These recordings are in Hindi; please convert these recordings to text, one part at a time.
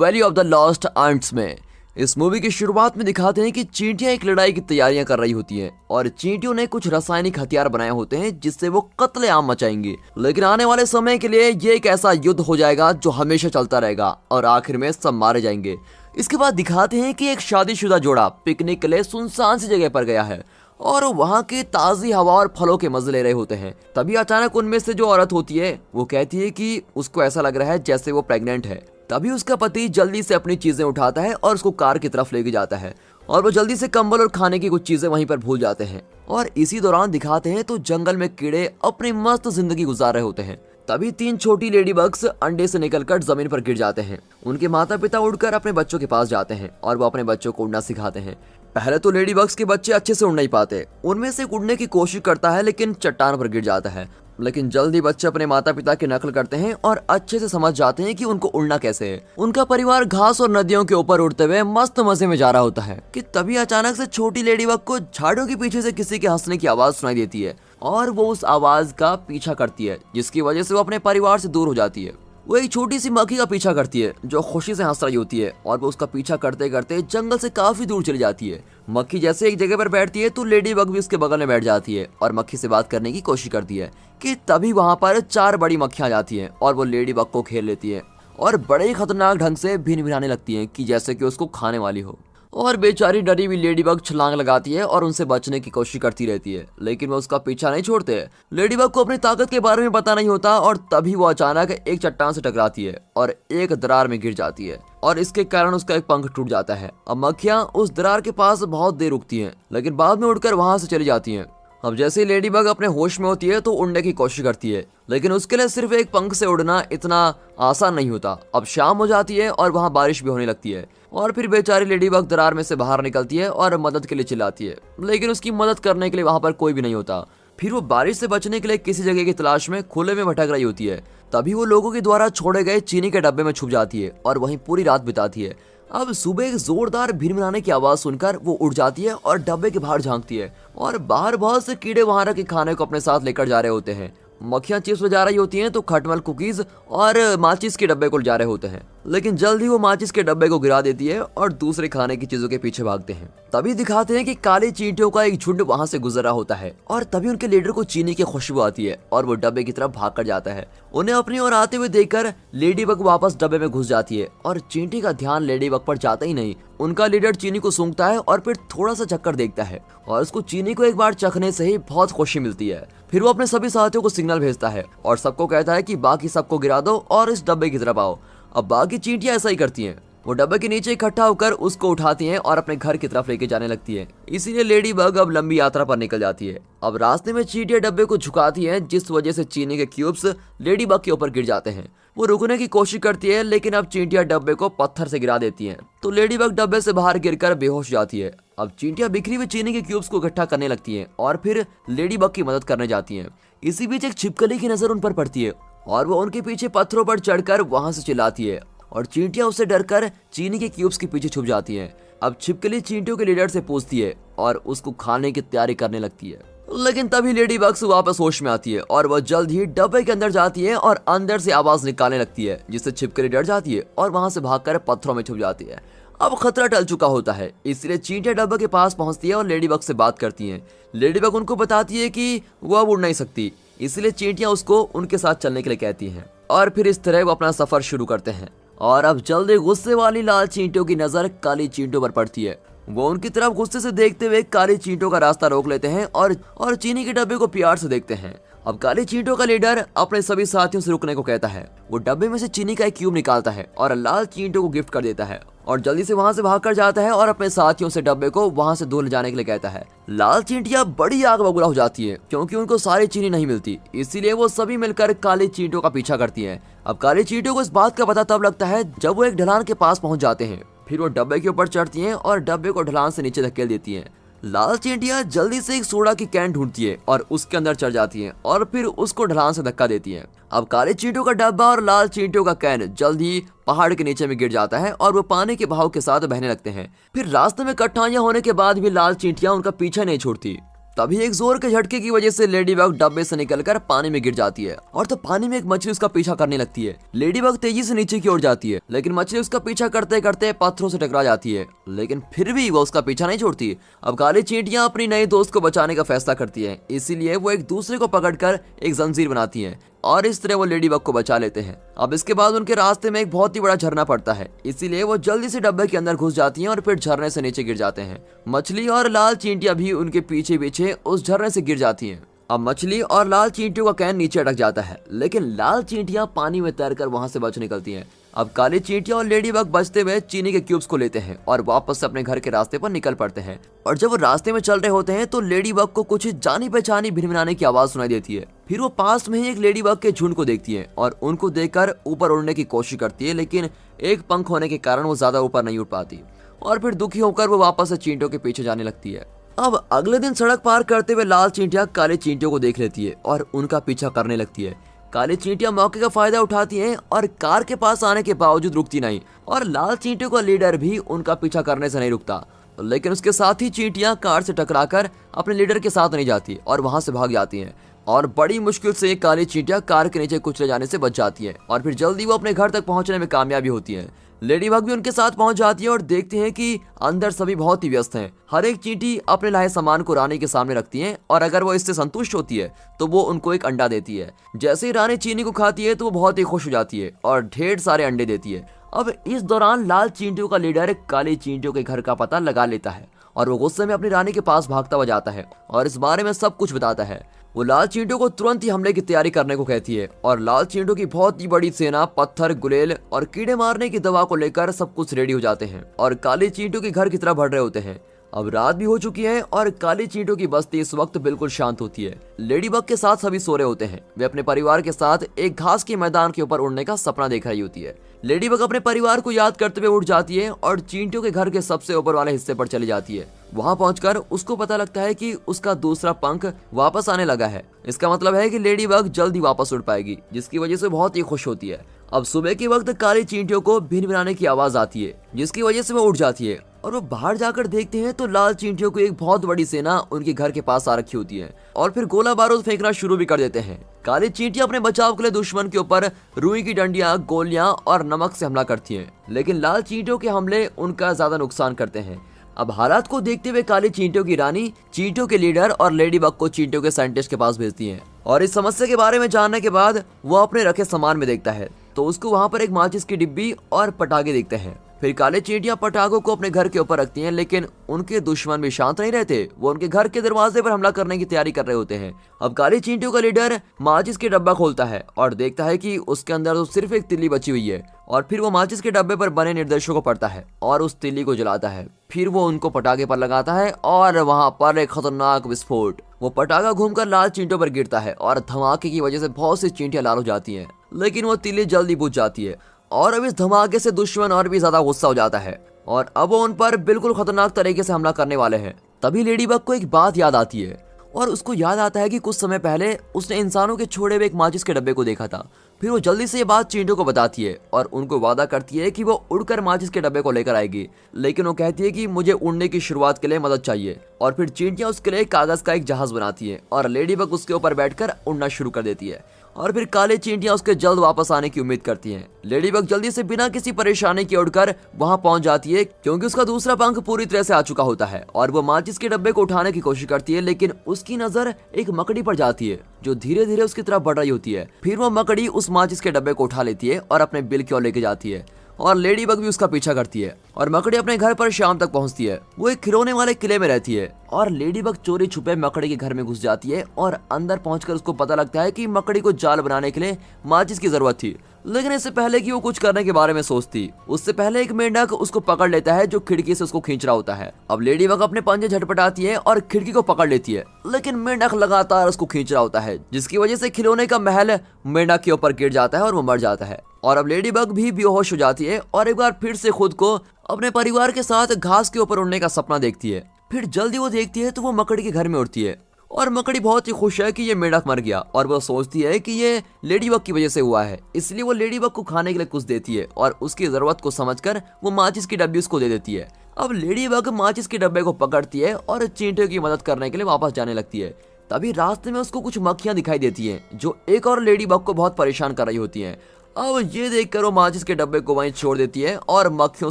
Valley of the lost ants में। इस मूवी की शुरुआत में दिखाते हैं कि चींटियां एक लड़ाई की तैयारियां कर रही होती हैं और चींटियों ने कुछ रासायनिक हथियार बनाए होते हैं जिससे वो कत्लेआम मचाएंगी। लेकिन आने वाले समय के लिए ये एक ऐसा युद्ध हो जाएगा जो हमेशा चलता रहेगा और आखिर में सब मारे जाएंगे। इसके बाद दिखाते हैं कि एक शादीशुदा जोड़ा पिकनिक के लिए सुनसान सी जगह पर गया है और वहाँ की ताज़ी हवा और फलों के मजे ले रहे होते हैं। तभी अचानक उनमें से जो औरत होती है वो कहती है कि उसको ऐसा लग रहा है जैसे वो प्रेग्नेंट है। तभी उसका पति जल्दी से अपनी चीजें उठाता है और उसको कार की तरफ लेके जाता है और वो जल्दी से कंबल और खाने की कुछ चीजें वहीं पर भूल जाते हैं। और इसी दौरान दिखाते हैं तो जंगल में कीड़े अपनी मस्त जिंदगी गुजार रहे होते हैं। तभी 3 छोटी लेडी बग्स अंडे से निकलकर जमीन पर गिर जाते हैं। उनके माता पिता उड़कर अपने बच्चों के पास जाते हैं और वो अपने बच्चों को उड़ना सिखाते हैं। पहले तो लेडी बग्स के बच्चे अच्छे से उड़ नहीं पाते। उनमें से उड़ने की कोशिश करता है लेकिन चट्टान पर गिर जाता है। लेकिन जल्दी बच्चे अपने माता पिता की नकल करते हैं और अच्छे से समझ जाते हैं कि उनको उड़ना कैसे है। उनका परिवार घास और नदियों के ऊपर उड़ते हुए मस्त मजे में जा रहा होता है कि तभी अचानक से छोटी लेडी बग को झाड़ों के पीछे से किसी के हंसने की आवाज सुनाई देती है और वो उस आवाज का पीछा करती है जिसकी वजह से वो अपने परिवार से दूर हो जाती है। वो एक छोटी सी मक्खी का पीछा करती है जो खुशी से हंस रही होती है और वो उसका पीछा करते करते जंगल से काफी दूर चली जाती है। मक्खी जैसे एक जगह पर बैठती है तो लेडी बग भी उसके बगल में बैठ जाती है और मक्खी से बात करने की कोशिश करती है कि तभी वहां पर 4 बड़ी मक्खियां आ जाती हैं और वो लेडी बग को घेर लेती है और बड़े ही खतरनाक ढंग से भिन भिनाने लगती हैं कि जैसे कि उसको खाने वाली हो। और बेचारी डरी हुई लेडी बग छलांग लगाती है और उनसे बचने की कोशिश करती रहती है लेकिन वो उसका पीछा नहीं छोड़ते। लेडी बग को अपनी ताकत के बारे में पता नहीं होता और तभी वो अचानक एक चट्टान से टकराती है और एक दरार में गिर जाती है और इसके कारण उसका एक पंख टूट जाता है। अब मक्खियां उस दरार के पास बहुत देर रुकती हैं लेकिन बाद में उड़कर वहां से चली जाती हैं। अब जैसे ही लेडी बग अपने होश में होती है तो उड़ने की कोशिश करती है लेकिन उसके लिए सिर्फ एक पंख से उड़ना इतना आसान नहीं होता। अब शाम हो जाती है और वहाँ बारिश भी होने लगती है और फिर बेचारी लेडी बग दरार में से बाहर निकलती है और मदद के लिए चिल्लाती है लेकिन उसकी मदद करने के लिए वहाँ पर कोई भी नहीं होता। फिर वो बारिश से बचने के लिए किसी जगह की तलाश में खुले में भटक रही होती है। तभी वो लोगों के द्वारा छोड़े गए चीनी के डब्बे में छुप जाती है और वहीं पूरी रात बिताती है। अब सुबह एक जोरदार भिनभिनाने की आवाज सुनकर वो उड़ जाती है और डब्बे के बाहर झांकती है और बाहर बहुत से कीड़े वहां रखे खाने को अपने साथ लेकर जा रहे होते हैं। मक्खियां चिप्स ले जा रही होती हैं तो खटमल कुकीज और माचिस के डब्बे को जा रहे होते हैं लेकिन जल्द ही वो माचिस के डब्बे को गिरा देती है और दूसरे खाने की चीजों के पीछे भागते हैं। तभी दिखाते हैं कि काली चींटियों का एक झुंड वहां से गुजर रहा होता है और तभी उनके लीडर को चीनी की खुशबू आती है और वो डब्बे की तरफ भाग कर जाता है। उन्हें अपनी ओर आते हुए देखकर लेडी बग वापस डब्बे में घुस जाती है और चींटी का ध्यान लेडी बग पर जाता ही नहीं। उनका लीडर चीनी को सूंघता है और फिर थोड़ा सा चक्कर देखता है और उसको चीनी को एक बार चखने से ही बहुत खुशी मिलती है। फिर वो अपने सभी साथियों को सिग्नल भेजता है और सबको कहता है कि बाकी सबको गिरा दो और इस डब्बे की तरफ आओ। अब बाकी चींटियां ऐसा ही करती हैं। वो डब्बे के नीचे इकट्ठा होकर उसको उठाती हैं और अपने घर की तरफ लेके जाने लगती है। इसीलिए लेडी बग अब लंबी यात्रा पर निकल जाती है। अब रास्ते में चींटियां डब्बे को झुकाती हैं जिस वजह से चीनी के क्यूब्स लेडी बग के ऊपर गिर जाते हैं। वो रुकने की कोशिश करती है लेकिन अब चींटियां डब्बे को पत्थर से गिरा देती हैं तो लेडी बग डब्बे से बाहर गिरकर बेहोश हो जाती है। अब चींटियां बिखरी हुई चीनी के क्यूब्स को इकट्ठा करने लगती हैं और फिर लेडी बग की मदद करने जाती हैं। इसी बीच एक छिपकली की नजर उन पर पड़ती है और वो उनके पीछे पत्थरों पर चढ़कर वहां से चिल्लाती है और चींटियां उससे डरकर चीनी के क्यूब्स के पीछे छुप जाती हैं। अब छिपकली चींटियों के लीडर से पूछती है और उसको खाने की तैयारी करने लगती है लेकिन तभी लेडी बग्स वापस होश में आती है और वह जल्द ही डब्बे के अंदर जाती है और अंदर से आवाज निकालने लगती है जिससे छिपकली डर जाती है और वहां से भागकर पत्थरों में छुप जाती है। अब खतरा टल चुका होता है इसलिए चींटियां डब्बे के पास पहुंचती है और लेडी बग से बात करती हैं। लेडी बग उनको बताती है कि वो अब उड़ नहीं सकती इसलिए चींटियां उसको उनके साथ चलने के लिए कहती हैं और फिर इस तरह वो अपना सफर शुरू करते हैं। और अब जल्दी गुस्से वाली लाल चींटियों की नजर काली चींटियों पर पड़ती है। वो उनकी तरफ गुस्से से देखते हुए काली चींटियों का रास्ता रोक लेते हैं और चीनी के डब्बे को प्यार से देखते हैं। अब काली चींटियों का लीडर अपने सभी साथियों से रुकने को कहता है। वो डब्बे में से चीनी का एक क्यूब निकालता है और लाल चींटियों को गिफ्ट कर देता है और जल्दी से वहां से भागकर जाता है और अपने साथियों से डब्बे को वहां से दूर ले जाने के लिए कहता है। लाल चींटियां बड़ी आग बबूला हो जाती है क्योंकि उनको सारी चीनी नहीं मिलती, इसीलिए वो सभी मिलकर काली चींटियों का पीछा करती हैं। अब काली चींटियों को इस बात का पता तब लगता है जब वो एक ढलान के पास पहुंच जाते हैं। फिर वो डब्बे के ऊपर चढ़ती हैं और डब्बे को ढलान से नीचे धकेल देती हैं। लाल चींटियां जल्दी से एक सोडा की कैन ढूंढती है और उसके अंदर चढ़ जाती हैं और फिर उसको ढलान से धक्का देती हैं। अब काले चींटियों का डब्बा और लाल चींटियों का कैन जल्द ही पहाड़ के नीचे में गिर जाता है और वो पानी के बहाव के साथ बहने लगते हैं। फिर रास्ते में कठिनाइयां होने के बाद भी लाल चींटियां उनका पीछा नहीं छोड़ती। तभी एक जोर के झटके की वजह से लेडी बग डब्बे से निकलकर पानी में गिर जाती है और तो पानी में एक मछली उसका पीछा करने लगती है। लेडी बग तेजी से नीचे की ओर जाती है, लेकिन मछली उसका पीछा करते करते पत्थरों से टकरा जाती है, लेकिन फिर भी वो उसका पीछा नहीं छोड़ती। अब काली चींटियां अपनी नए दोस्त को बचाने का फैसला करती है, इसीलिए वो एक दूसरे को पकड़कर एक जंजीर बनाती है और इस तरह वो लेडी बग को बचा लेते हैं। अब इसके बाद उनके रास्ते में एक बहुत ही बड़ा झरना पड़ता है, इसीलिए वो जल्दी से डब्बे के अंदर घुस जाती हैं और फिर झरने से नीचे गिर जाते हैं। मछली और लाल चींटियां भी उनके पीछे पीछे उस झरने से गिर जाती हैं। अब मछली और लाल चींटियों का कैन नीचे अटक जाता है, लेकिन लाल चींटियां पानी में तैरकर वहां से बच निकलती हैं। अब काली चींटियां और लेडी बग बचते हुए चीनी के क्यूब्स को लेते हैं और वापस से अपने घर के रास्ते पर निकल पड़ते हैं। और जब वो रास्ते में चल रहे होते हैं तो लेडी बग को कुछ जानी पहचानी भिनभिनाने की आवाज सुनाई देती है। फिर वो पास में ही एक लेडी बग के झुंड को देखती है और उनको देखकर ऊपर उड़ने की कोशिश करती है, लेकिन एक पंख होने के कारण वो ज्यादा ऊपर नहीं उड़ पाती और फिर दुखी होकर वो वापस से चींटियों के पीछे जाने लगती है। अब अगले दिन सड़क पार करते हुए लाल चींटियां काली चींटियों को देख लेती है और उनका पीछा करने लगती है। काली चींटियां मौके का फायदा उठाती हैं और कार के पास आने के बावजूद रुकती नहीं और लाल चींटियों का लीडर भी उनका पीछा करने से नहीं रुकता, लेकिन उसके साथ ही चींटियां कार से टकराकर अपने लीडर के साथ नहीं जाती और वहां से भाग जाती हैं और बड़ी मुश्किल से काली चींटियां कार के नीचे कुचले जाने से बच जाती है और फिर जल्दी वो अपने घर तक पहुंचने में कामयाबी होती है। लेडी बग भी उनके साथ पहुंच जाती है और देखते हैं कि अंदर सभी बहुत ही व्यस्त हैं। हर एक चींटी अपने लाए सामान को रानी के सामने रखती है और अगर वो इससे संतुष्ट होती है तो वो उनको एक अंडा देती है। जैसे ही रानी चीनी को खाती है तो वो बहुत ही खुश हो जाती है और ढेर सारे अंडे देती है। अब इस दौरान लाल चींटियों का लीडर काली चींटियों के घर का पता लगा लेता है और वो गुस्से में अपनी रानी के पास भागता हुआ जाता है और इस बारे में सब कुछ बताता है। वो लाल चींटियों को तुरंत ही हमले की तैयारी करने को कहती है और लाल चींटियों की बहुत ही बड़ी सेना पत्थर, गुलेल और कीड़े मारने की दवा को लेकर सब कुछ रेडी हो जाते हैं और काली चींटियों के घर की तरफ बढ़ रहे होते हैं। अब रात भी हो चुकी है और काली चींटियों की बस्ती इस वक्त बिल्कुल शांत होती है। लेडी बग के साथ सभी सो रहे होते हैं। वे अपने परिवार के साथ एक घास के मैदान के ऊपर उड़ने का सपना देख रही होती है। लेडी बग अपने परिवार को याद करते हुए उठ जाती है और चींटियों के घर के सबसे ऊपर वाले हिस्से पर चली जाती है। वहां पहुंचकर उसको पता लगता है कि उसका दूसरा पंख वापस आने लगा है। इसका मतलब है कि लेडी बग जल्दी वापस उड़ पाएगी, जिसकी वजह से बहुत ही खुश होती है। अब सुबह के वक्त काली चींटियों को भिनभिनाने की आवाज आती है, जिसकी वजह से वो उठ जाती है और वो बाहर जाकर देखते हैं तो लाल चींटियों को एक बहुत बड़ी सेना उनके घर के पास आ रखी होती है और फिर गोला बारूद फेंकना शुरू भी कर देते हैं। काली चींटियां अपने बचाव के लिए दुश्मन के ऊपर रुई की डंडियां, गोलियां और नमक से हमला करती हैं, लेकिन लाल चींटियों के हमले उनका ज्यादा नुकसान करते हैं। अब हालात को देखते हुए काली चींटियों की रानी चींटियों के लीडर और लेडी बग को चींटियों के साइंटिस्ट के पास भेजती है और इस समस्या के बारे में जानने के बाद वो अपने रखे सामान में देखता है तो उसको वहां पर एक माचिस की डिब्बी और पटाखे दिखते हैं। फिर काले चींटियां पटाखों को अपने घर के ऊपर रखती हैं, लेकिन उनके दुश्मन भी शांत नहीं रहते। वो उनके घर के दरवाजे पर हमला करने की तैयारी कर रहे होते हैं। अब काली चींटियों का लीडर माचिस के डब्बा खोलता है और देखता है कि उसके अंदर तो सिर्फ एक तिल्ली बची हुई है और फिर वो माचिस के डब्बे पर बने निर्देशों को पढ़ता है और उस तिल्ली को जलाता है। फिर वो उनको पटाखे पर लगाता है और वहां पर एक खतरनाक विस्फोट। वो पटाखा घूमकर लाल चींटियों पर गिरता है और धमाके की वजह से बहुत सी चींटियां लाल हो जाती हैं, लेकिन वो तिल्ली जल्दी बुझ जाती है और अब इस धमाके से दुश्मन और भी ज्यादा गुस्सा हो जाता है और अब वो उन पर बिल्कुल खतरनाक तरीके से हमला करने वाले हैं। तभी लेडी बग को एक बात याद आती है और उसको याद आता है कि कुछ समय पहले उसने इंसानों के छोड़े हुए एक माचिस के डब्बे को देखा था। फिर वो जल्दी से ये बात चींटियों को बताती है और उनको वादा करती है कि वो उड़कर माचिस के डब्बे को लेकर आएगी, लेकिन वो कहती है कि मुझे उड़ने की शुरुआत के लिए मदद चाहिए और फिर चींटियां उसके लिए कागज का एक जहाज बनाती है और लेडी बग उसके ऊपर बैठकर उड़ना शुरू कर देती है और फिर काले चींटियां उसके जल्द वापस आने की उम्मीद करती हैं। लेडी बग जल्दी से बिना किसी परेशानी के उड़कर वहां पहुंच जाती है क्योंकि उसका दूसरा पंख पूरी तरह से आ चुका होता है और वो माचिस के डब्बे को उठाने की कोशिश करती है, लेकिन उसकी नजर एक मकड़ी पर जाती है जो धीरे धीरे उसकी तरफ बढ़ रही होती है। फिर वो मकड़ी उस माचिस के डब्बे को उठा लेती है और अपने बिल की ओर लेके जाती है और लेडी बग भी उसका पीछा करती है और मकड़ी अपने घर पर शाम तक पहुंचती है। वो एक खिलौने वाले किले में रहती है और लेडी बग चोरी छुपे मकड़ी के घर में घुस जाती है और अंदर पहुंचकर उसको पता लगता है कि मकड़ी को जाल बनाने के लिए माचिस की जरूरत थी, लेकिन इससे पहले कि वो कुछ करने के बारे में सोचती उससे पहले एक मेंढक उसको पकड़ लेता है जो खिड़की से उसको खींच रहा होता है। अब लेडी बग अपने पंजे झटपटाती है और खिड़की को पकड़ लेती है, लेकिन मेंढक लगातार उसको खींच रहा होता है, जिसकी वजह से खिलौने का महल मेंढक के ऊपर गिर जाता है और वो मर जाता है। और अब लेडी बग भी बेहोश हो जाती है और एक बार फिर से खुद को अपने परिवार के साथ घास के ऊपर उड़ने का सपना देखती है। फिर जल्दी वो देखती है तो वो मकड़ी के घर में उड़ती है और मकड़ी बहुत ही खुश है कि ये मेंढक मर गया और वो सोचती है कि ये लेडी बग की वजह से हुआ है, इसलिए वो लेडी बग को खाने के लिए कुछ देती है और उसकी जरूरत को समझकर वो माचिस की डब्बी उसको दे देती है। अब लेडी बग माचिस के डब्बे को पकड़ती है और चींटियों की मदद करने के लिए वापस जाने लगती है। तभी रास्ते में उसको कुछ मक्खियां दिखाई देती हैं जो एक और लेडी बग को बहुत परेशान कर रही होती हैं। अब ये देखकर वो माचिस के डब्बे को वहीं छोड़ देती है और मक्खियों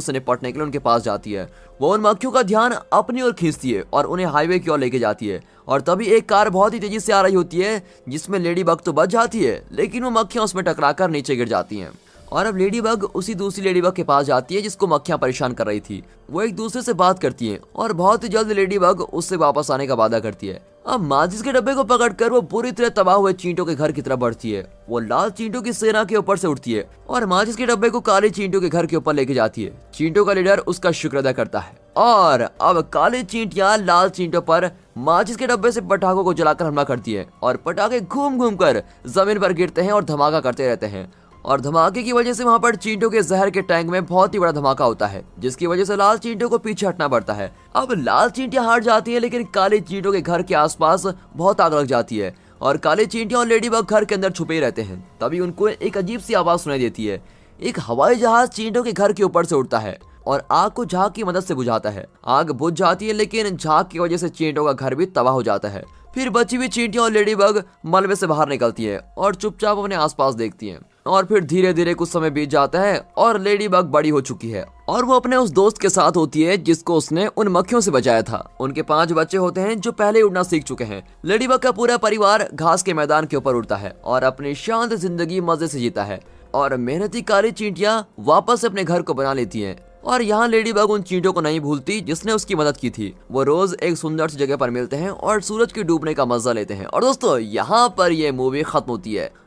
से निपटने के लिए उनके पास जाती है। वो उन मक्खियों का ध्यान अपनी ओर खींचती है और उन्हें हाईवे की ओर लेके जाती है। और तभी एक कार बहुत ही तेजी से आ रही होती है जिसमें लेडी बग तो बच जाती है, लेकिन वो मक्खियां उसमें टकराकर नीचे गिर जाती हैं। और अब लेडी बग उसी दूसरी लेडी बग के पास जाती है जिसको मक्खियां परेशान कर रही थी। वो एक दूसरे से बात करती हैं और बहुत ही जल्द लेडी बग उससे वापस आने का वादा करती है। अब माचिस के डब्बे को पकड़कर वो पूरी तरह तबाह हुए चींटियों के घर की तरफ बढ़ती है। वो लाल चींटियों की सेना के ऊपर से उठती है और माचिस के डब्बे को काले चींटियों के घर के ऊपर लेके जाती है। चींटियों का लीडर उसका शुक्र अदा करता है और अब काले चींटियां लाल चींटियों पर माचिस के डब्बे से पटाखों को जलाकर हमला करती है और पटाखे घूम घूम कर जमीन पर गिरते हैं और धमाका करते रहते हैं। और धमाके की वजह से वहां पर चींटियों के जहर के टैंक में बहुत ही बड़ा धमाका होता है, जिसकी वजह से लाल चींटियों को पीछे हटना पड़ता है। अब लाल चींटियां हार जाती है, लेकिन काले चींटियों के घर के आसपास बहुत आग लग जाती है और काले चींटियां और लेडी बग घर के अंदर छुपे रहते हैं। तभी उनको एक अजीब सी आवाज सुनाई देती है। एक हवाई जहाज चींटियों के घर के ऊपर से उड़ता है और आग को झाग की मदद से बुझाता है। आग बुझ जाती है, लेकिन झाग की वजह से चींटियों का घर भी तबाह हो जाता है। फिर बची हुई चींटियां और लेडी बग मलबे से बाहर निकलती है और चुपचाप अपने आसपास देखती हैं। और फिर धीरे धीरे कुछ समय बीत जाता है और लेडी बग बड़ी हो चुकी है और वो अपने उस दोस्त के साथ होती है जिसको उसने उन मक्खियों से बचाया था। उनके 5 बच्चे होते हैं जो पहले उड़ना सीख चुके हैं। लेडी बग का पूरा परिवार घास के मैदान के ऊपर उड़ता है और अपनी शांत जिंदगी मजे से जीता है। और मेहनती काली चींटियां वापस अपने घर को बना लेती हैं। और यहाँ लेडी बग उन चींटियों को नहीं भूलती जिसने उसकी मदद की थी। वो रोज एक सुंदर सी जगह पर मिलते हैं और सूरज के डूबने का मजा लेते हैं। और दोस्तों, यहाँ पर ये मूवी खत्म होती है।